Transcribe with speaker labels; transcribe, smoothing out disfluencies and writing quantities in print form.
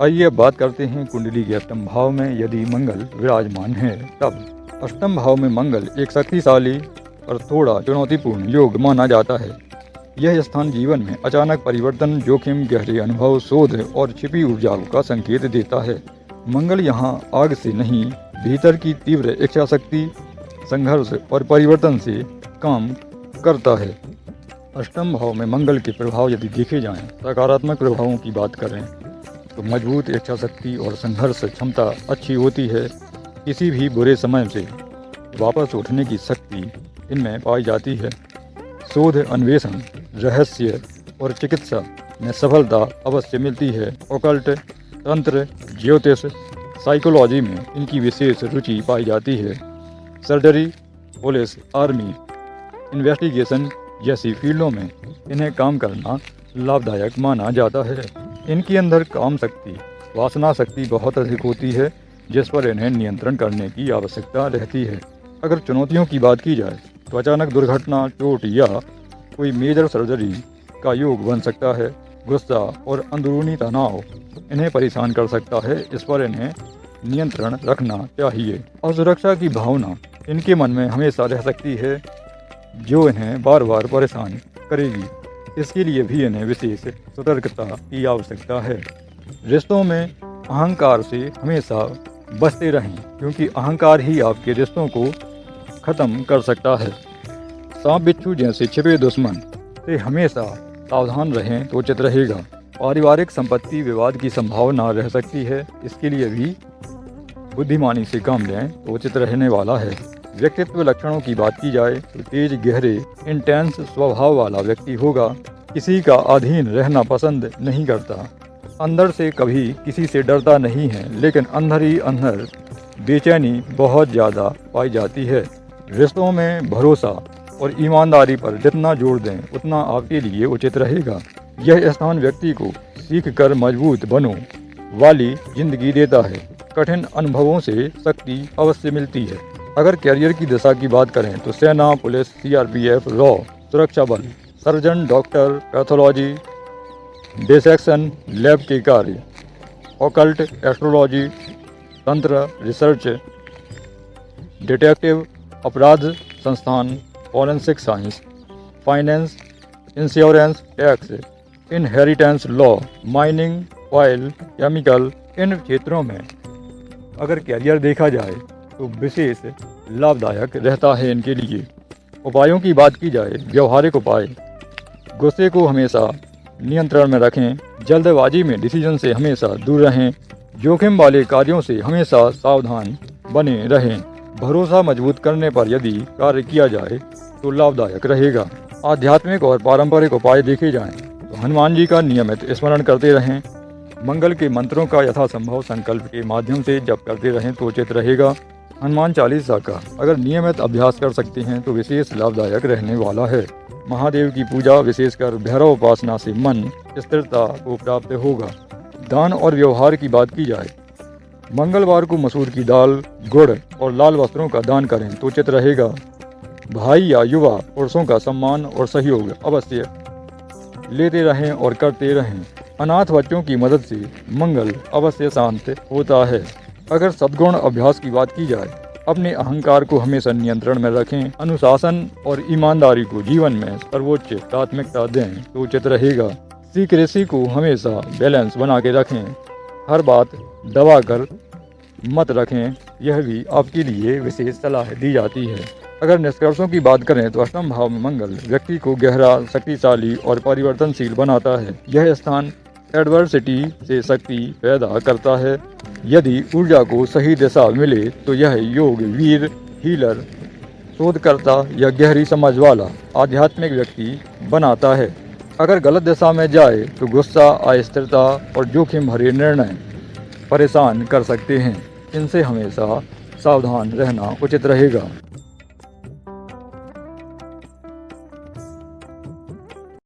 Speaker 1: आइए अब बात करते हैं कुंडली के अष्टम भाव में यदि मंगल विराजमान है तब। अष्टम भाव में मंगल एक शक्तिशाली और थोड़ा चुनौतीपूर्ण योग माना जाता है। यह स्थान जीवन में अचानक परिवर्तन, जोखिम, गहरे अनुभव, शोध और छिपी ऊर्जाओं का संकेत देता है। मंगल यहाँ आग से नहीं, भीतर की तीव्र इच्छा शक्ति, संघर्ष और परिवर्तन से काम करता है। अष्टम भाव में मंगल के प्रभाव यदि देखे जाएं, सकारात्मक प्रभावों की बात करें तो मजबूत इच्छा शक्ति और संघर्ष क्षमता अच्छी होती है। किसी भी बुरे समय से वापस उठने की शक्ति इनमें पाई जाती है। शोध, अन्वेषण, रहस्य और चिकित्सा में सफलता अवश्य मिलती है। ऑकल्ट, तंत्र, ज्योतिष, साइकोलॉजी में इनकी विशेष रुचि पाई जाती है। सर्जरी, पुलिस, आर्मी, इन्वेस्टिगेशन जैसी फील्डों में इन्हें काम करना लाभदायक माना जाता है। इनके अंदर काम शक्ति, वासना शक्ति बहुत अधिक होती है, जिस पर इन्हें नियंत्रण करने की आवश्यकता रहती है। अगर चुनौतियों की बात की जाए तो अचानक दुर्घटना, चोट या कोई मेजर सर्जरी का योग बन सकता है। गुस्सा और अंदरूनी तनाव इन्हें परेशान कर सकता है, इस पर इन्हें नियंत्रण रखना चाहिए। असुरक्षा की भावना इनके मन में हमेशा रह सकती है, जो इन्हें बार बार परेशान करेगी। इसके लिए भी इन्हें विशेष सतर्कता की आवश्यकता है। रिश्तों में अहंकार से हमेशा बचते रहें, क्योंकि अहंकार ही आपके रिश्तों को खत्म कर सकता है। सांप बिच्छू जैसे छिपे दुश्मन से हमेशा सावधान रहें तो उचित रहेगा। पारिवारिक संपत्ति विवाद की संभावना रह सकती है, इसके लिए भी बुद्धिमानी से काम लें तो उचित रहने वाला है। व्यक्तित्व लक्षणों की बात की जाए तो तेज, गहरे, इंटेंस स्वभाव वाला व्यक्ति होगा। किसी का अधीन रहना पसंद नहीं करता। अंदर से कभी किसी से डरता नहीं है, लेकिन अंदर ही अंदर बेचैनी बहुत ज़्यादा पाई जाती है। रिश्तों में भरोसा और ईमानदारी पर जितना जोर दें उतना आपके लिए उचित रहेगा। यह स्थान व्यक्ति को सीख कर मजबूत बनो वाली जिंदगी देता है। कठिन अनुभवों से शक्ति अवश्य मिलती है। अगर कैरियर की दिशा की बात करें तो सेना, पुलिस, सीआरपीएफ, रॉ, सुरक्षा बल, surgeon, doctor, pathology, dissection lab के कार्य, ऑकल्ट, एस्ट्रोलॉजी, तंत्र, रिसर्च, डिटेक्टिव, अपराध संस्थान, forensic science, finance, insurance, tax, inheritance law, mining, oil, chemical, इन क्षेत्रों में अगर कैरियर देखा जाए तो विशेष लाभदायक रहता है इनके लिए। उपायों की बात की जाए, व्यवहारिक उपाय, गुस्से को हमेशा नियंत्रण में रखें, जल्दबाजी में डिसीजन से हमेशा दूर रहें, जोखिम वाले कार्यों से हमेशा सावधान बने रहें। भरोसा मजबूत करने पर यदि कार्य किया जाए तो लाभदायक रहेगा। आध्यात्मिक और पारंपरिक उपाय देखे जाएं तो हनुमान जी का नियमित स्मरण करते रहें। मंगल के मंत्रों का यथासंभव संकल्प के माध्यम से जप करते रहें तो उचित रहेगा। हनुमान चालीसा का अगर नियमित अभ्यास कर सकते हैं तो विशेष लाभदायक रहने वाला है। महादेव की पूजा, विशेषकर भैरव उपासना से मन स्थिरता को प्राप्त होगा। दान और व्यवहार की बात की जाए, मंगलवार को मसूर की दाल, गुड़ और लाल वस्त्रों का दान करें तो उचित रहेगा। भाई या युवा पुरुषों का सम्मान और सहयोग अवश्य लेते रहें और करते रहें। अनाथ बच्चों की मदद से मंगल अवश्य शांत होता है। अगर सद्गुण अभ्यास की बात की जाए, अपने अहंकार को हमेशा नियंत्रण में रखें, अनुशासन और ईमानदारी को जीवन में सर्वोच्च प्राथमिकता दें तो उचित रहेगा। सीक्रेसी को हमेशा बैलेंस बना के रखें, हर बात दबा कर मत रखें, यह भी आपके लिए विशेष सलाह दी जाती है। अगर निष्कर्षों की बात करें तो अष्टम भाव में मंगल व्यक्ति को गहरा, शक्तिशाली और परिवर्तनशील बनाता है। यह स्थान एडवर्सिटी से शक्ति पैदा करता है। यदि ऊर्जा को सही दिशा मिले तो यह योग, वीर, हीलर, शोधकर्ता या गहरी समझ वाला आध्यात्मिक व्यक्ति बनाता है। अगर गलत दिशा में जाए तो गुस्सा, अस्थिरता और जोखिम भरे निर्णय परेशान कर सकते हैं। इनसे हमेशा सावधान रहना उचित रहेगा।